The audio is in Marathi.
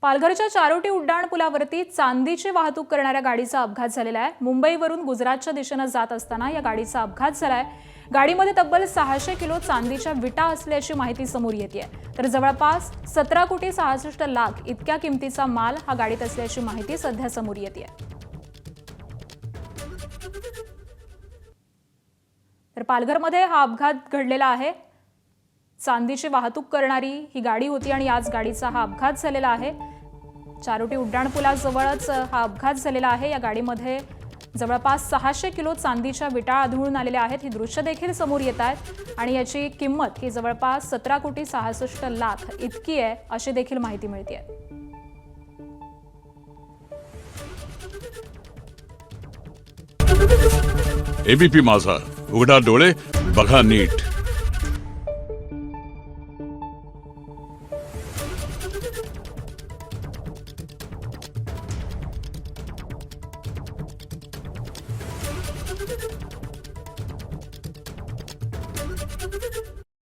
पालघरच्या चारोटी उड्डाणपुलावरती चांदीची वाहतूक करणाऱ्या गाडीचा अपघात झालेला आहे। मुंबईवरून गुजरातच्या दिशेने जात असताना या गाडीचा अपघात झालाय। गाडीमध्ये तब्बल 600 किलो चांदीच्या विटा असल्याची माहिती समोर येते। तर जवळपास 17,66,00,000 इतक्या किमतीचा माल हा गाडीत असल्याची माहिती सध्या समोर येते। तर पालघरमध्ये हा अपघात घडलेला आहे। चांदीची वाहतूक करणारी ही गाडी होती आणि याच गाडीचा हा अपघात झालेला आहे। चारोटी उड्डाणपुलाजवळच हा अपघात झालेला आहे। या गाडीमध्ये जवळपास 600 किलो चांदीच्या विटा आढळून आलेल्या आहेत। ही दृश्य देखील समोर येत आहेत आणि याची किंमत ही जवळपास 17,66,00,000 इतकी आहे अशी देखील माहिती मिळते। एबीपी माझा, उघडा डोळे बघा नीट।